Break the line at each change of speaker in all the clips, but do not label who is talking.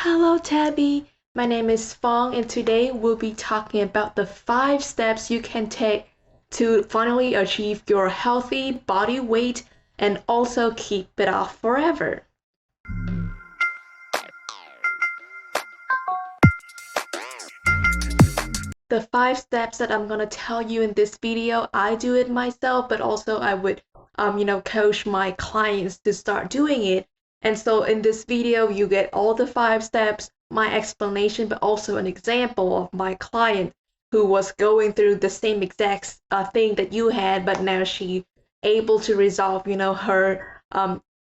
Hello, Tabby. My name is Fong, and today we'll be talking about the 5 steps you can take to finally achieve your healthy body weight and also keep it off forever. The 5 steps that I'm gonna tell you in this video, I do it myself, but also I would, coach my clients to start doing it. And so in this video, you get all the 5 steps, my explanation, but also an example of my client who was going through the same exact thing that you had, but now she able to resolve, her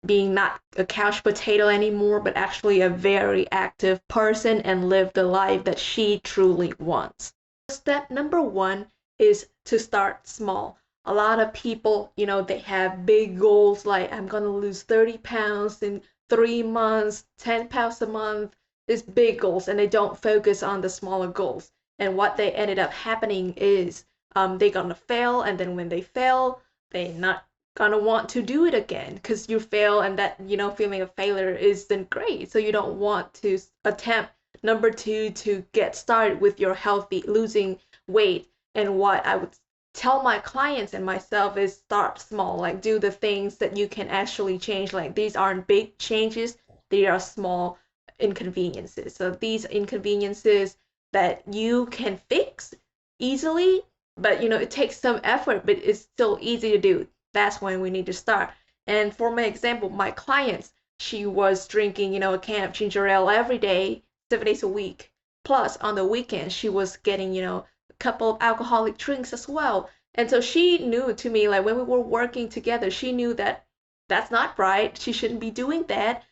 being not a couch potato anymore, but actually a very active person and live the life that she truly wants. Step number one is to start small. A lot of people, they have big goals like I'm going to lose 30 pounds in 3 months, 10 pounds a month, these big goals, and they don't focus on the smaller goals. And what they ended up happening is they're going to fail. And then when they fail, they're not going to want to do it again because you fail and that, feeling of failure isn't great. So you don't want to attempt number two to get started with your healthy losing weight. And what I would tell my clients and myself is start small, like do the things that you can actually change. Like these aren't big changes, they are small inconveniences. So these inconveniences that you can fix easily, but it takes some effort, but it's still easy to do. That's when we need to start. And for my example, my clients, she was drinking, a can of ginger ale every day 7 days a week. Plus, on the weekends, she was getting, a couple of alcoholic drinks as well. And so she knew to me, like when we were working together, she knew that that's not right. She shouldn't be doing that.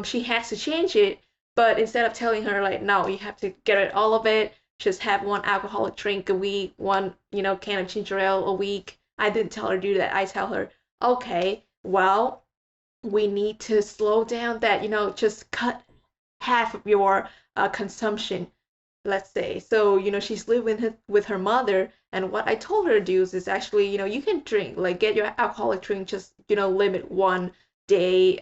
She has to change it. But instead of telling her, like, no, you have to get rid of all of it, just have one alcoholic drink a week, one, can of ginger ale a week. I didn't tell her to do that. I tell her, okay, well, we need to slow down that, just cut half of your consumption, let's say. So, she's living with her mother. And what I told her to do is actually, you can drink, like get your alcoholic drink, just, limit 1 day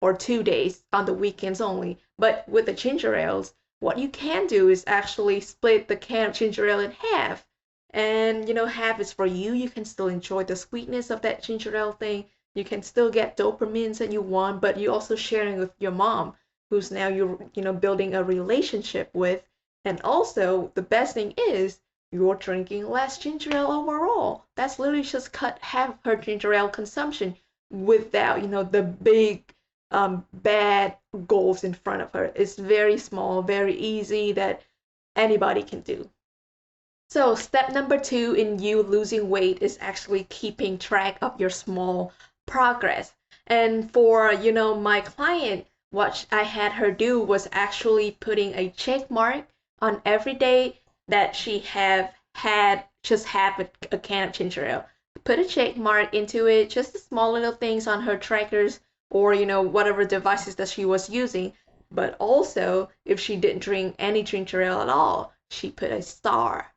or 2 days on the weekends only. But with the ginger ales, what you can do is actually split the can of ginger ale in half. And, half is for you. You can still enjoy the sweetness of that ginger ale thing. You can still get dopamines that you want, but you're also sharing with your mom who's now you're building a relationship with. And also the best thing is you're drinking less ginger ale overall. That's literally just cut half her ginger ale consumption without the big bad goals in front of her. It's very small, very easy that anybody can do. So step number two in you losing weight is actually keeping track of your small progress. And for my client, what I had her do was actually putting a check mark on every day that she have had just have a can of ginger ale. Put a check mark into it, just the small little things on her trackers or whatever devices that she was using. But also, if she didn't drink any ginger ale at all, she put a star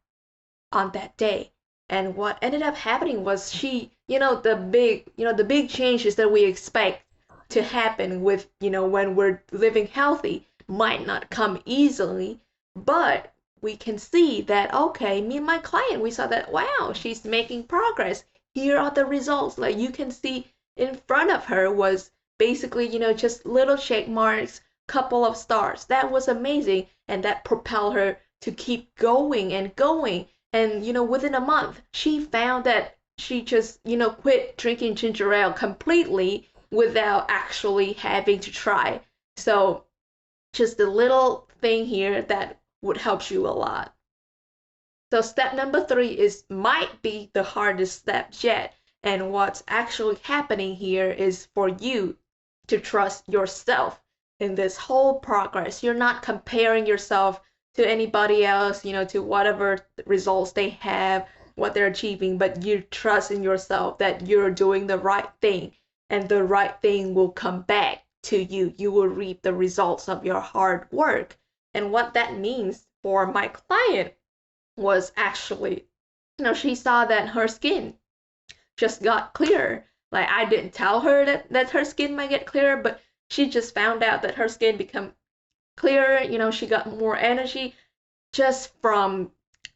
on that day. And what ended up happening was she, the big changes that we expect to happen with, when we're living healthy might not come easily, but we can see that, okay, me and my client, we saw that, wow, she's making progress. Here are the results. Like you can see in front of her was basically, just little check marks, couple of stars. That was amazing. And that propelled her to keep going and going. And, within a month, she found that she just, quit drinking ginger ale completely without actually having to try. So just a little thing here that would help you a lot. So step number three is might be the hardest step yet. And what's actually happening here is for you to trust yourself in this whole progress. You're not comparing yourself to anybody else, to whatever results they have, what they're achieving, but you trust in yourself that you're doing the right thing and the right thing will come back to you. You will reap the results of your hard work. And what that means for my client was actually, she saw that her skin just got clearer. Like I didn't tell her that her skin might get clearer, but she just found out that her skin become clearer, she got more energy just from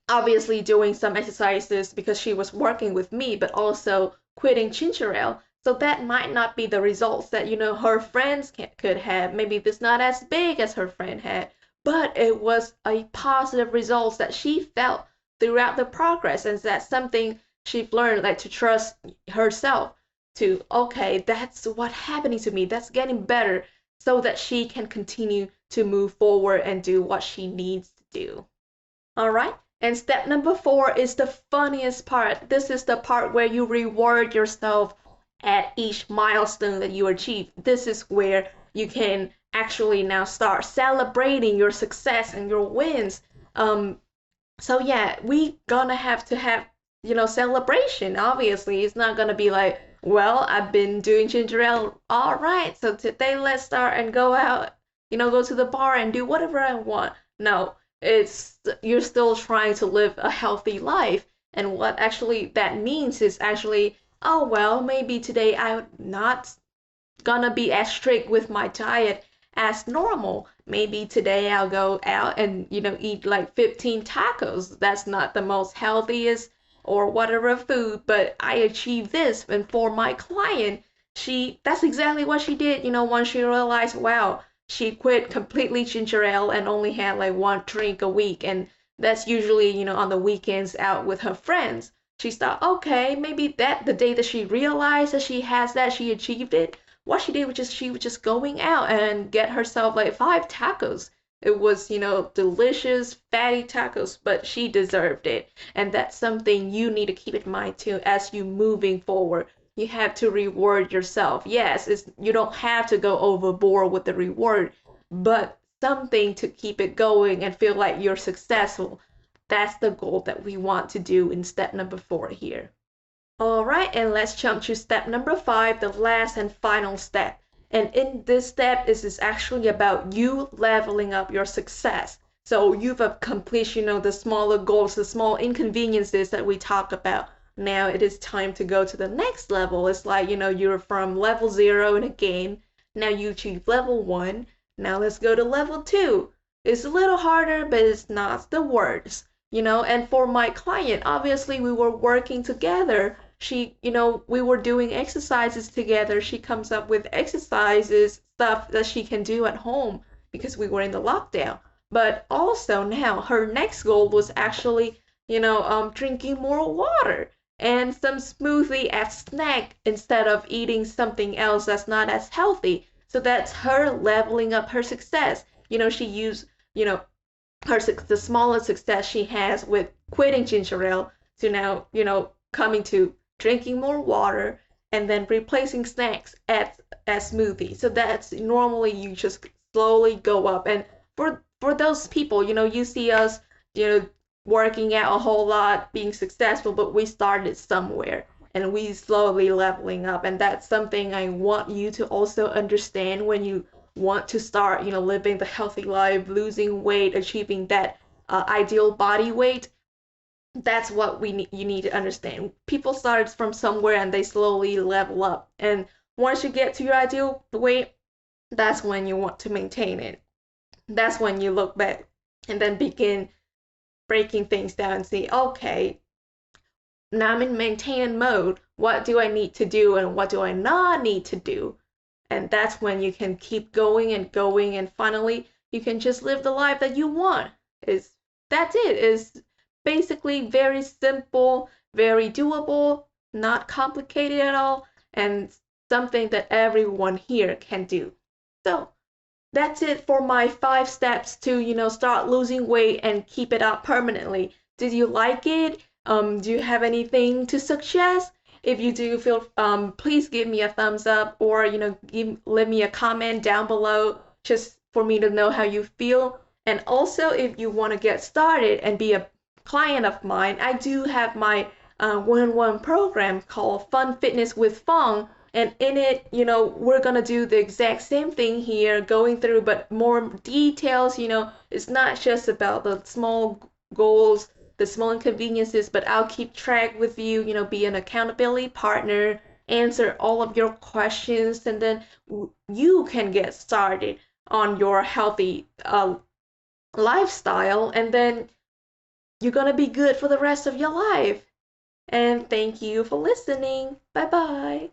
obviously doing some exercises because she was working with me, but also quitting ginger ale. So that might not be the results that her friends could have. Maybe it's not as big as her friend had, but it was a positive results that she felt throughout the progress, and that's something she learned, like to trust herself. To okay, that's what happening to me. That's getting better, so that she can continue to move forward and do what she needs to do. All right. And step number 4 is the funniest part. This is the part where you reward yourself at each milestone that you achieve. This is where you can actually now start celebrating your success and your wins. So yeah, we gonna have to have celebration. Obviously, it's not gonna be like, well, I've been doing ginger ale, all right. So today let's start and go out, go to the bar and do whatever I want. No, it's you're still trying to live a healthy life, and what actually that means is actually, oh well, maybe today I'm not gonna be as strict with my diet as normal. Maybe today I'll go out and eat like 15 tacos. That's not the most healthiest or whatever food, but I achieved this. And for my client, that's exactly what she did. Once she realized, wow, she quit completely ginger ale and only had like one drink a week, and that's usually on the weekends out with her friends. She thought, okay, maybe that the day that she realized that she has that, she achieved it. What she did was she was just going out and get herself like 5 tacos. It was, delicious, fatty tacos, but she deserved it. And that's something you need to keep in mind too as you moving forward. You have to reward yourself. Yes, you don't have to go overboard with the reward, but something to keep it going and feel like you're successful. That's the goal that we want to do in step number 4 here. All right, and let's jump to step number 5, the last and final step. And in this step, this is actually about you leveling up your success. So you've accomplished, the smaller goals, the small inconveniences that we talk about. Now it is time to go to the next level. It's like, you're from level 0 in a game. Now you achieve level 1. Now let's go to level 2. It's a little harder, but it's not the worst. And for my client, obviously we were working together. We were doing exercises together. She comes up with exercises, stuff that she can do at home because we were in the lockdown. But also now her next goal was actually, drinking more water and some smoothie as snack instead of eating something else that's not as healthy. So that's her leveling up her success. She used, the smallest success she has with quitting ginger ale to now, coming to drinking more water and then replacing snacks as smoothies. So that's normally you just slowly go up. And for those people, you see us, working out a whole lot, being successful, but we started somewhere and we slowly leveling up. And that's something I want you to also understand when you want to start, living the healthy life, losing weight, achieving that ideal body weight. That's what you need to understand. People start from somewhere and they slowly level up. And once you get to your ideal weight, that's when you want to maintain it. That's when you look back and then begin breaking things down and see, okay, now I'm in maintain mode. What do I need to do and what do I not need to do? And that's when you can keep going and going, and finally you can just live the life that you want. That's it. It's basically very simple, very doable, not complicated at all, and something that everyone here can do. So that's it for my 5 steps to, start losing weight and keep it up permanently. Did you like it? Do you have anything to suggest? If you do, please give me a thumbs up, or leave me a comment down below just for me to know how you feel. And also, if you want to get started and be a client of mine, I do have my one-on-one program called Fun Fitness with Fong. And in it, we're gonna do the exact same thing here, going through, but more details. It's not just about the small goals, the small inconveniences, but I'll keep track with you, be an accountability partner, answer all of your questions, and then you can get started on your healthy lifestyle, and then you're gonna be good for the rest of your life. And thank you for listening. Bye bye.